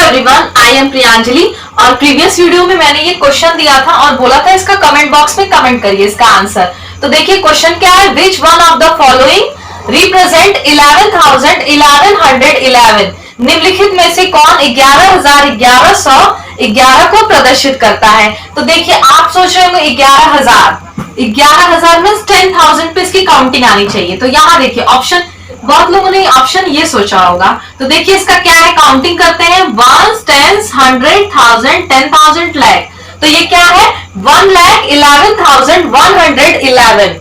Everyone, I am Priyanjali. और previous video में मैंने ये क्वेश्चन दिया था और बोला था इसका कमेंट बॉक्स में कमेंट करिए इसका आंसर। तो देखिए क्वेश्चन क्या है, which one of the following represent 11,1111। निम्नलिखित में से कौन 11,1111 को प्रदर्शित करता है? तो देखिए आप सोच रहे होंगे 11,000 में 10,000 पे इसकी काउंटिंग आनी चाहिए। तो यहाँ देखिए ऑप्शन, बहुत लोगों ने ऑप्शन ये सोचा होगा। तो देखिए इसका क्या है, काउंटिंग करते हैं, 1 10 100 1000 10,000 लाख। तो ये क्या है, 1,11,111।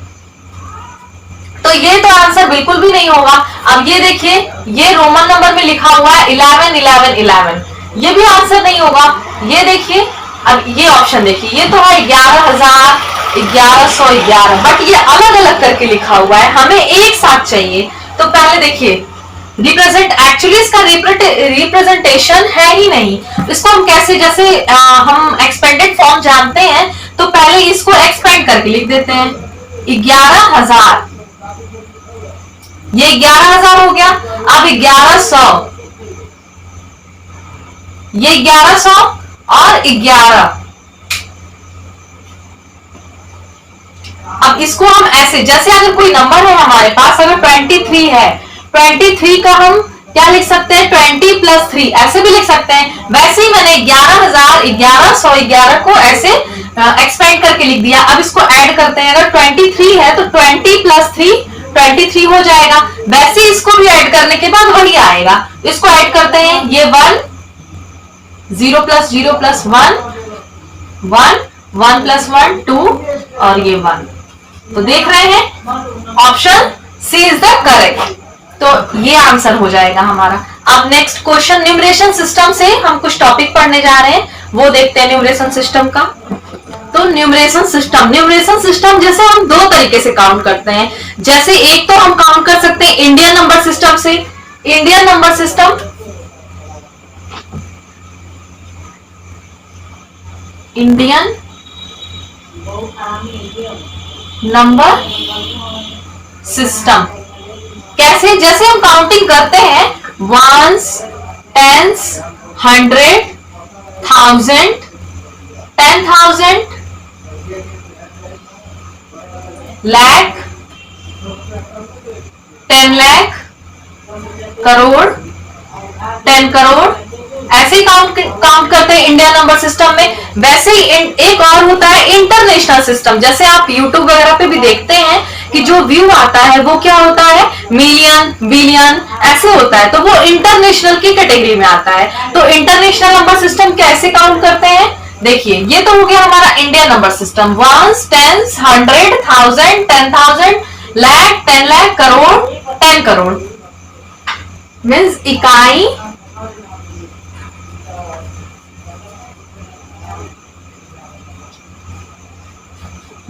तो ये तो आंसर बिल्कुल भी नहीं होगा। अब ये देखिए, ये रोमन नंबर में लिखा हुआ है 11 11 11, ये भी आंसर नहीं होगा। ये देखिए, अब ये ऑप्शन देखिए, ये तो है 11,000 1111, बट ये अलग अलग करके लिखा हुआ है, हमें एक साथ चाहिए। तो पहले देखिए रिप्रेजेंट, एक्चुअली इसका रिप्रेजेंटेशन है ही नहीं। इसको हम कैसे, जैसे हम एक्सपेंडेड फॉर्म जानते हैं, तो पहले इसको एक्सपेंड करके लिख देते हैं 11,000। ये 11,000 हो गया। अब 1100, ये 1100 और 11। अब इसको हम ऐसे, जैसे अगर कोई नंबर है हमारे पास, अगर 23 है, 23 का हम क्या लिख सकते हैं, 20 + 3 ऐसे भी लिख सकते हैं। वैसे ही मैंने 11,000 1100 11 को ऐसे एक्सपेंड करके लिख दिया। अब इसको ऐड करते हैं, अगर 23 है तो 20 + 3 23 हो जाएगा। वैसे इसको भी ऐड करने के बाद वही आएगा। इसको ऐड करते हैं, ये 1 0 + 0 + 1 1 1 + 1 2 और ये 1। तो देख रहे हैं option C is the correct. तो ये आंसर हो जाएगा हमारा। अब नेक्स्ट क्वेश्चन, न्यूमरेशन सिस्टम से हम कुछ टॉपिक पढ़ने जा रहे हैं, वो देखते हैं न्यूमरेशन सिस्टम का। तो न्यूमरेशन सिस्टम जैसे हम दो तरीके से काउंट करते हैं। जैसे एक तो हम काउंट कर सकते हैं इंडियन नंबर सिस्टम से। Indian number system, Indian number system कैसे, जैसे हम काउंटिंग करते हैं 1s 10s 100 1000 10,000 लाख 10 लाख करोड़ 10 करोड़, ऐसे ही काउंट करते हैं इंडियन नंबर सिस्टम में। वैसे ही एक और होता है इंटरनेशनल सिस्टम। जैसे आप यूट्यूब वगैरह पे भी देखते हैं कि जो व्यू आता है वो क्या होता है, मिलियन बिलियन ऐसे होता है, तो वो इंटरनेशनल की कैटेगरी में आता है। तो इंटरनेशनल नंबर सिस्टम कैसे काउंट करते हैं, देखिए ये तो हो गया हमारा Indian number system, 1s 10s 100 1000 10,000 lakh 10 lakh crore 10 crore, means इकाई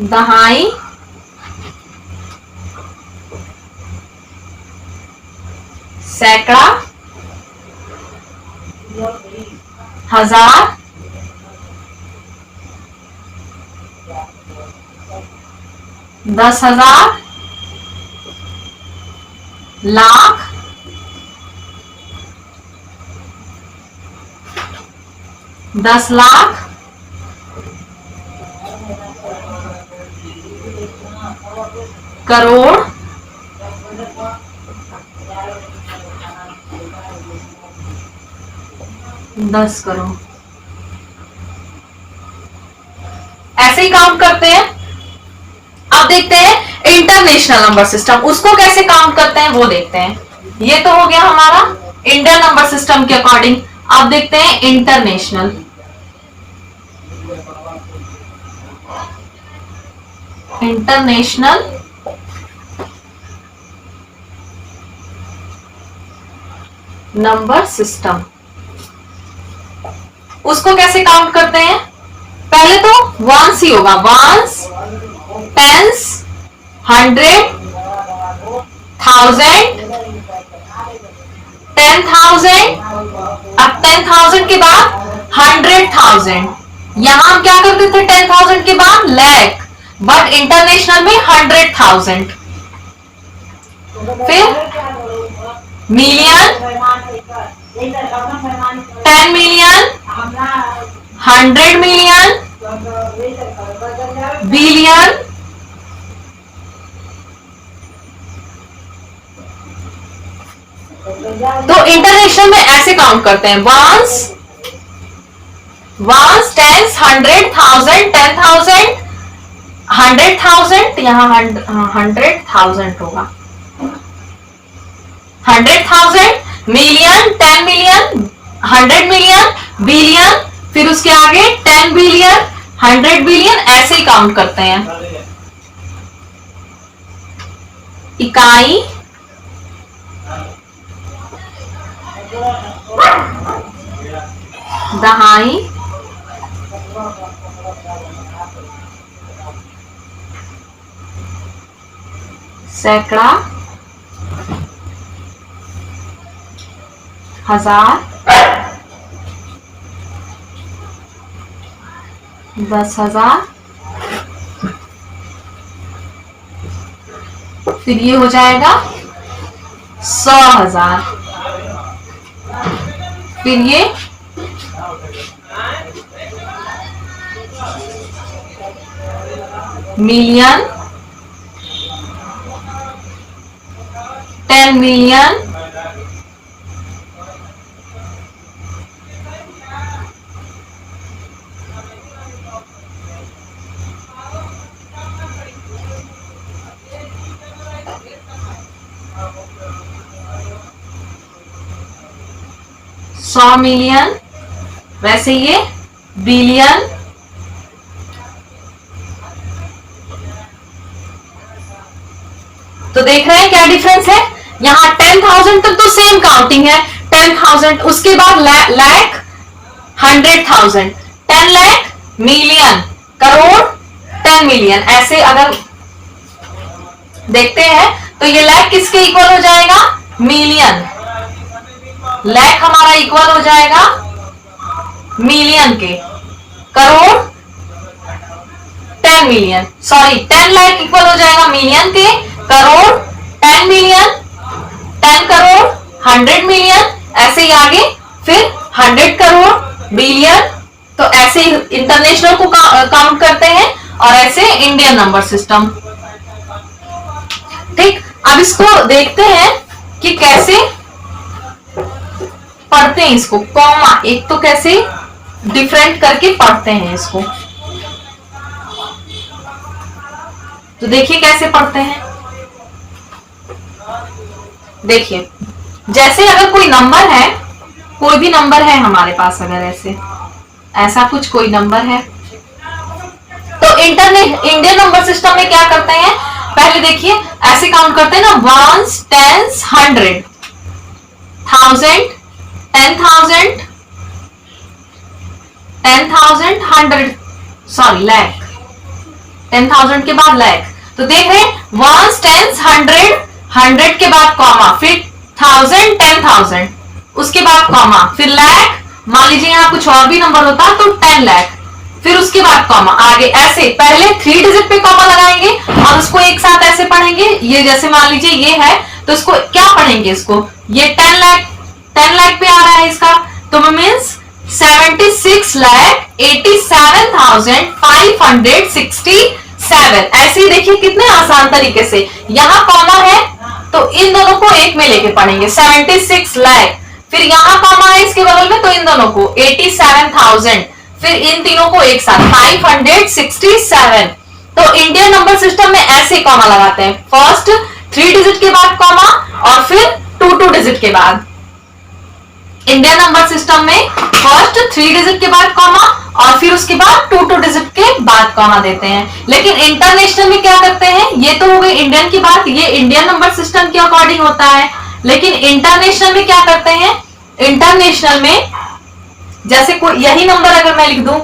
दहाई सैकड़ा हजार 10,000 लाख 10 लाख करोड़ 10 करोड़, ऐसे ही काउंट करते हैं। अब देखते हैं इंटरनेशनल नंबर सिस्टम, उसको कैसे काउंट करते हैं वो देखते हैं। ये तो हो गया हमारा इंडियन नंबर सिस्टम के अकॉर्डिंग। अब देखते हैं इंटरनेशनल। इंटरनेशनल नंबर सिस्टम, उसको कैसे काउंट करते हैं, पहले तो 1s ही होगा, 1s 10s 100 1000 10,000। अब 10,000 के बाद 100,000, यहां हम क्या करते थे 10,000 के बाद लाख, बट इंटरनेशनल में 100,000। फिर मिलियन 10 मिलियन, 100 मिलियन, बिलियन, तो इंटरनेशनल में ऐसे काउंट करते हैं, वंस, टेंस, 100,000, 10,000, 100,000, यहाँ 100,000 होगा, 100,000, मिलियन, 10 मिलियन, 100 मिलियन, बिलियन, फिर उसके आगे 10 बिलियन, 100 बिलियन, ऐसे ही काउंट करते हैं। इकाई, दहाई, सैकड़ा, हजार, 10,000, फिर ये हो जाएगा 100,000, फिर ये मिलियन, 10 मिलियन, सौ मिलियन, वैसे ये बिलियन, तो देख रहे हैं क्या डिफरेंस है। यहां 10,000 तक तो सेम काउंटिंग है, 10,000, उसके बाद लाख, 100,000, 10 लाख, मिलियन, करोड़, 10 मिलियन, ऐसे अगर देखते हैं तो ये लाख किसके इक्वल हो जाएगा, मिलियन, लाख हमारा इक्वल हो जाएगा मिलियन के, crore 10 million, sorry 10 lakh equal हो जाएगा मिलियन के, करोड़ 10 मिलियन, 10 करोड़, 100 मिलियन, ऐसे ही आगे फिर 100 करोड़, बिलियन, तो ऐसे ही इंटरनेशनल को काउंट करते हैं और ऐसे इंडियन नंबर सिस्टम। ठीक, अब इसको देखते हैं कि कैसे पढ़ते हैं इसको, कॉमा, एक तो कैसे डिफरेंट करके पढ़ते हैं इसको, तो देखिए कैसे पढ़ते हैं। देखिए, जैसे अगर कोई नंबर है, कोई भी नंबर है हमारे पास, अगर ऐसा कुछ कोई नंबर है, तो इंडियन नंबर सिस्टम में क्या करते हैं, पहले देखिए ऐसे काउंट करते हैं ना, वंस, टेंस, 100, 1000, 10,000, 10,000, 100, सॉरी लाख, 10,000 के बाद लाख, तो देख रहे हैं वंस, टेंस, 100, 100 के बाद कॉमा, फिर 1000, 10,000, उसके बाद कॉमा, फिर लाख, मान लीजिए यहाँ कुछ और भी नंबर होता तो 10 लाख, फिर उसके बाद कॉमा, आगे ऐसे पहले 3 डिजिट पे कॉमा लगाएंगे और उसको एक साथ ऐसे पढ़ेंगे। ये जैसे मान लीजिए ये है, तो इसको क्या पढ़ेंगे, इसको ये 10 लाख पे आ रहा है इसका, तो मीन्स 76,87,567, ऐसे ही देखिए कितने आसान तरीके से, यहाँ कॉमा है तो इन दोनों को एक में लेके पढ़ेंगे, 76 लाख, फिर यहाँ कॉमा है इसके बगल में, तो इन दोनों को 87,000, फिर इन तीनों को एक साथ 567। तो इंडियन नंबर सिस्टम में ऐसे कॉमा लगाते हैं, फर्स्ट 3 डिजिट के बाद कॉमा और फिर 2 डिजिट के बाद। इंडियन नंबर सिस्टम में फर्स्ट 3 डिजिट के बाद कॉमा और फिर उसके बाद 2 डिजिट के बाद कॉमा देते हैं। लेकिन इंटरनेशनल में क्या करते हैं, ये तो हो गई इंडियन की बात, ये इंडियन नंबर सिस्टम के अकॉर्डिंग होता है। लेकिन इंटरनेशनल में क्या करते हैं, इंटरनेशनल में जैसे कोई यही नंबर अगर मैं लिख दूं,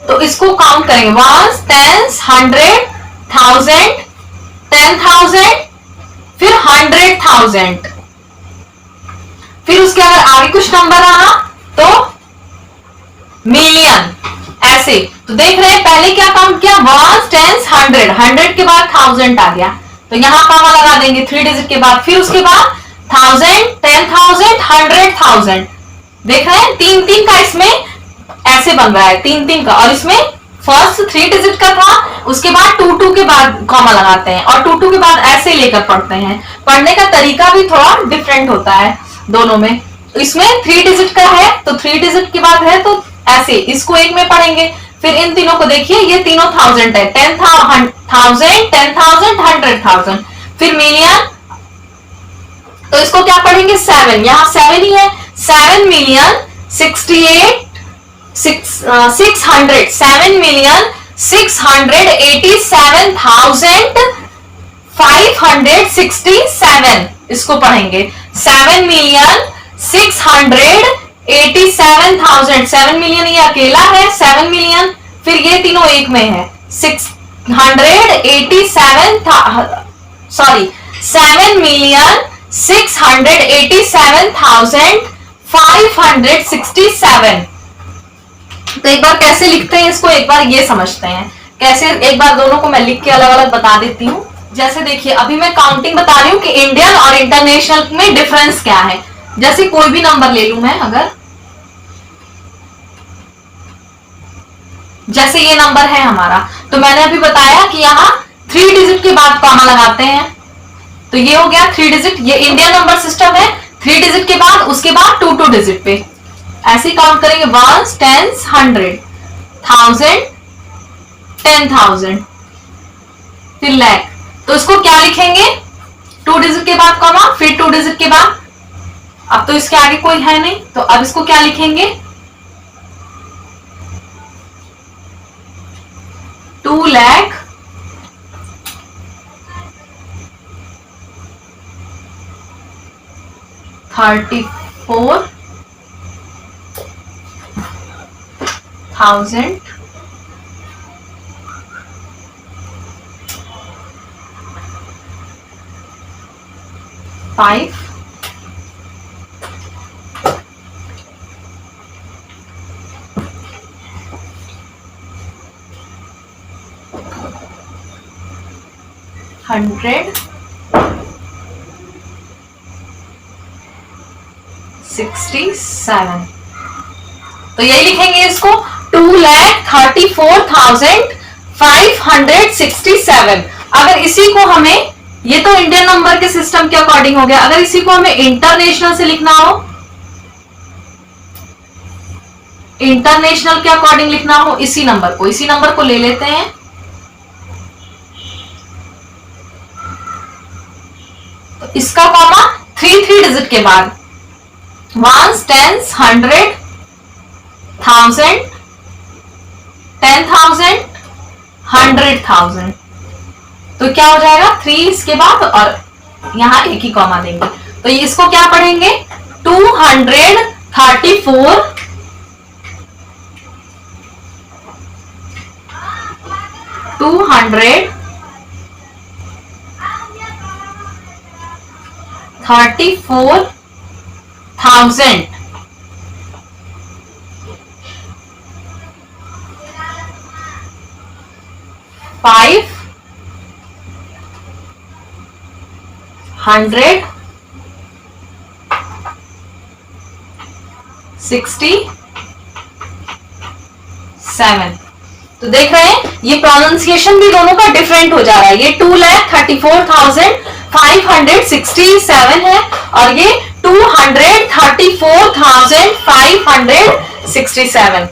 तो इसको काउंट करेंगे, वंस, टेंस, 100, 1000, 10,000, फिर 100,000, फिर उसके अगर आगे कुछ नंबर रहा तो मिलियन, ऐसे। तो देख रहे हैं पहले क्या काउंट किया, वंस, टेंस, 100, 100 के बाद 1000 आ गया, तो यहां कॉमा लगा देंगे 3 डिजिट के बाद। फिर उसके बाद 1000, 10,000, 100,000। देख रहे हैं 3-3 का इसमें ऐसे बन रहा है, 3-3 का। और इसमें फर्स्ट 3 डिजिट का था, उसके बाद 2-2 के बाद कॉमा लगाते हैं और 2-2 के बाद ऐसे लेकर पढ़ते हैं। पढ़ने का तरीका भी थोड़ा डिफरेंट होता है दोनों में। इसमें 3 डिजिट का है तो 3 डिजिट के बाद है तो ऐसे इसको एक में पढ़ेंगे। फिर इन तीनों को देखिए, ये तीनों 1000 है, 10,000, 10,000, 100,000। फिर मिलियन, तो इसको क्या पढ़ेंगे 7, यहां 7 ही है। 7 मिलियन 68 600, 7 मिलियन 687,567 इसको पढ़ेंगे। 7 मिलियन 687,000, 7 मिलियन ये अकेला है, 7 मिलियन, फिर ये तीनों एक में है 7 मिलियन 687,567। तो एक बार कैसे लिखते हैं इसको, एक बार ये समझते हैं कैसे। एक बार दोनों को मैं लिख के अलग अलग बता देती हूँ। जैसे देखिए, अभी मैं काउंटिंग बता रही हूँ कि इंडियन और इंटरनेशनल में डिफरेंस क्या है। जैसे कोई भी नंबर ले लूं मैं, अगर जैसे ये नंबर है हमारा, तो मैंने अभी बताया कि यहाँ 3 डिजिट के बाद कॉमा लगाते हैं, तो ये हो गया 3 डिजिट। ये इंडियन नंबर सिस्टम है, 3 डिजिट के बाद, उसके बाद 2 डिजिट पे ऐसे काउंट करेंगे, 1s, 10s, 100, 1000, 10,000, फिर लाख। तो इसको क्या लिखेंगे, 2 डिजिट के बाद कॉमा, फिर 2 डिजिट के बाद। अब तो इसके आगे कोई है नहीं, तो अब इसको क्या लिखेंगे, 2,34,000 5 167। तो यही लिखेंगे इसको, 2,34,567। अगर इसी को हमें, ये तो इंडियन नंबर के सिस्टम के अकॉर्डिंग हो गया, अगर इसी को हमें इंटरनेशनल से लिखना हो, इंटरनेशनल के अकॉर्डिंग लिखना हो, इसी नंबर को ले लेते हैं। तो इसका कॉमा 3 डिजिट के बाद, 1s, 10s, 100, 1000, 10,000, 100,000। तो क्या हो जाएगा 3 इसके बाद और यहां एक ही कॉमा देंगे। तो इसको क्या पढ़ेंगे, 234,000 567। तो देख रहे हैं ये प्रोनाउंसिएशन भी दोनों का डिफरेंट हो जा रहा है। ये 2,34,567 है और ये 234,567।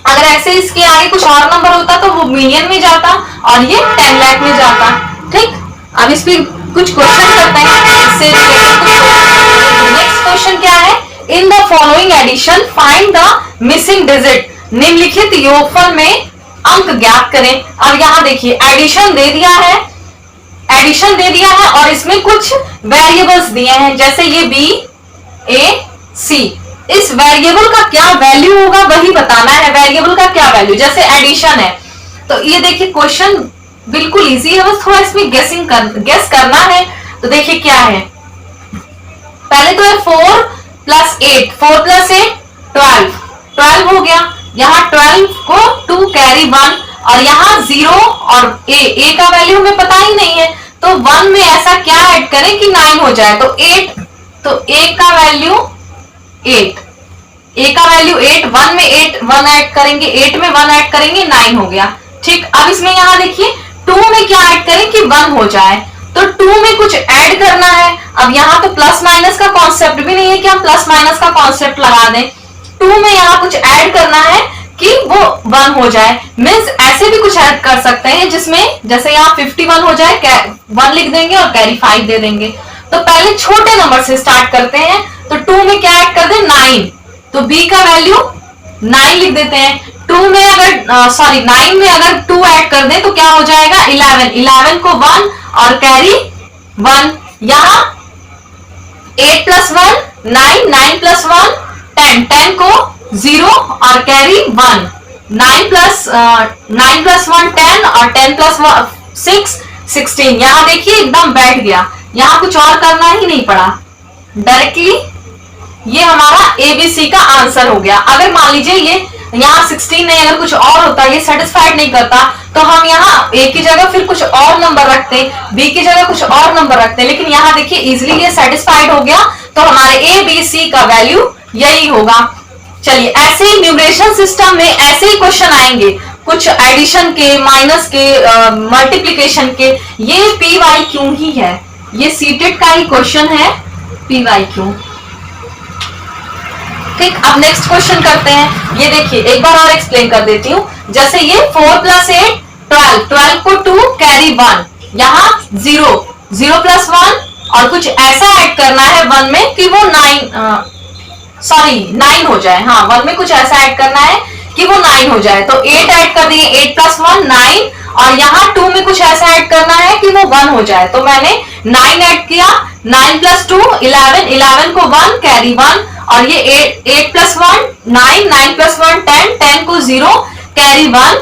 अगर ऐसे इसके आगे कुछ और नंबर होता तो वो मिलियन में जाता और ये 10 लाख में जाता। ठीक, अब इस पे कुछ क्वेश्चन करते हैं इससे रिलेटेड। नेक्स्ट क्वेश्चन क्या है, in the following addition find the missing digit. निम्नलिखित योगफल में अंक ज्ञात करें। अब यहां देखिए एडिशन दे दिया है और इसमें कुछ वेरिएबल्स दिए हैं, जैसे ये B, A, C। इस वेरिएबल का क्या वैल्यू होगा वही बताना है। वेरिएबल का क्या वैल्यू, जैसे एडिशन है तो ये देखिए क्वेश्चन बिल्कुल इजी है, बस थोड़ा इसमें गेस करना है। तो देखिए क्या है, पहले तो है 4 + 8, 4 + 8 12 हो गया। यहाँ 12 को 2 कैरी 1 और यहाँ 0 और A का वैल्यू हमें पता ही नहीं है, तो 1 में ऐसा क्या ऐड करें कि 9 हो जाए, तो 8, तो a का वैल्यू 8, a का वैल्यू 8, 1 में 8 1 ऐड करेंगे, 8 में 1 ऐड करेंगे, 9 हो गया। ठीक, अब इसमें यहां देखिए 2 में क्या ऐड करें कि 1 हो जाए, तो 2 में कुछ ऐड करना है। अब यहाँ तो प्लस माइनस का कॉन्सेप्ट भी नहीं है कि हम प्लस माइनस का कॉन्सेप्ट लगा दें, 2 में यहाँ कुछ ऐड करना है कि वो 1 हो जाए। मीन्स ऐसे भी कुछ ऐड कर सकते हैं जिसमें जैसे यहाँ 51 हो जाए, 1 लिख देंगे और कैरी 5 दे देंगे। तो पहले छोटे नंबर से स्टार्ट करते हैं, तो 2 में क्या ऐड कर दें 9, तो b का वैल्यू 9 लिख देते हैं। 2 में अगर 9 में अगर 2 ऐड कर दें तो क्या हो जाएगा 11, 11 को 1 और कैरी 1, यहाँ 8 प्लस 1 9, 9 प्लस 1 10, 10 को 0 और कैरी 1, 9 प्लस 1 10 और 10 प्लस 6 16। यहां देखिए एकदम बैठ गया, यहां कुछ और करना ही नहीं पड़ा, डायरेक्टली ये हमारा एबीसी का आंसर हो गया। अगर मान लीजिए ये यहाँ 16 नहीं, अगर कुछ और होता, ये सेटिस्फाइड नहीं करता, तो हम यहाँ ए की जगह फिर कुछ और नंबर रखते, बी की जगह कुछ और नंबर रखते, लेकिन यहाँ देखिए इजिली ये सेटिस्फाइड हो गया, तो हमारे ए बी सी का वैल्यू यही होगा। चलिए, ऐसे ही न्यूमरेशन सिस्टम में ऐसे ही क्वेश्चन आएंगे, कुछ एडिशन के, माइनस के, मल्टीप्लीकेशन के। ये पी वाई क्यू ही है, ये सीटेड का ही क्वेश्चन है, पी वाई क्यू। ठीक, अब नेक्स्ट क्वेश्चन करते हैं। ये देखिए एक बार और एक्सप्लेन कर देती हूँ। जैसे ये 4 प्लस 8 12, 12 को 2 कैरी 1, यहाँ 0, 0 प्लस 1 और कुछ ऐसा ऐड करना है 1 में कि वो 9 हो जाए। हाँ, 1 में कुछ ऐसा ऐड करना है कि वो 9 हो जाए, तो 8 ऐड कर दिए, 8 प्लस 1 9, और यहाँ 2 में कुछ ऐसा ऐड करना है कि वो 1 हो जाए, तो मैंने 9 ऐड किया, 9 प्लस 2 11, 11 को 1 कैरी 1, और ये 8 प्लस 1 9, 9 प्लस 1 10, 10 को 0 कैरी 1,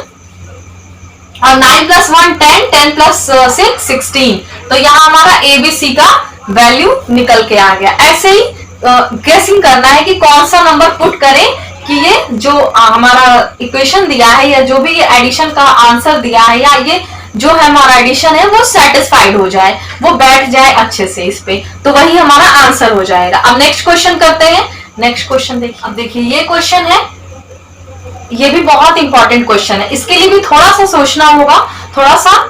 और 9 प्लस 1 10, 10 प्लस 6 16। तो यहाँ हमारा एबीसी का वैल्यू निकल के आ गया। ऐसे ही गेसिंग करना है कि कौन सा नंबर पुट करें कि ये जो हमारा इक्वेशन दिया है, या जो भी ये एडिशन का आंसर दिया है, या ये जो है हमारा एडिशन है, वो सेटिस्फाइड हो जाए, वो बैठ जाए अच्छे से इस पे, तो वही हमारा आंसर हो जाएगा। अब नेक्स्ट क्वेश्चन करते हैं। नेक्स्ट क्वेश्चन देखिए, अब देखिए ये क्वेश्चन है, ये भी बहुत इंपॉर्टेंट क्वेश्चन है। इसके लिए भी थोड़ा सा सोचना होगा, थोड़ा सा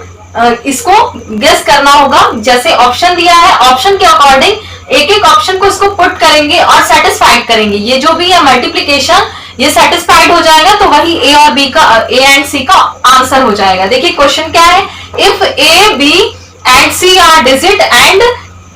इसको गेस करना होगा। जैसे ऑप्शन दिया है, ऑप्शन के अकॉर्डिंग एक एक ऑप्शन को इसको पुट करेंगे और सेटिस्फाइड करेंगे। ये जो भी है मल्टीप्लीकेशन, ये सेटिस्फाइड हो जाएगा, तो वही ए और बी का, ए एंड सी का आंसर हो जाएगा। देखिए क्वेश्चन क्या है, if A B and C are digit and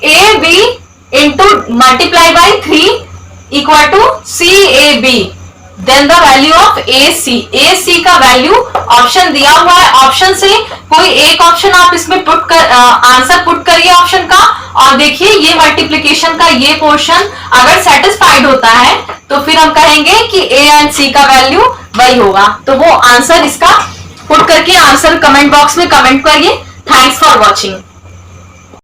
A B into multiply by 3 equal to C A B, then the value of A C. A C का value option दिया हुआ है, ऑप्शन से कोई एक ऑप्शन आप इसमें पुट कर आंसर पुट करिए ऑप्शन का, और देखिए ये मल्टीप्लिकेशन का ये पोर्शन अगर सेटिस्फाइड होता है तो फिर हम कहेंगे कि ए एंड सी का वैल्यू वही होगा। तो वो आंसर इसका पुट करके आंसर कमेंट बॉक्स में कमेंट करिए। Thanks for watching.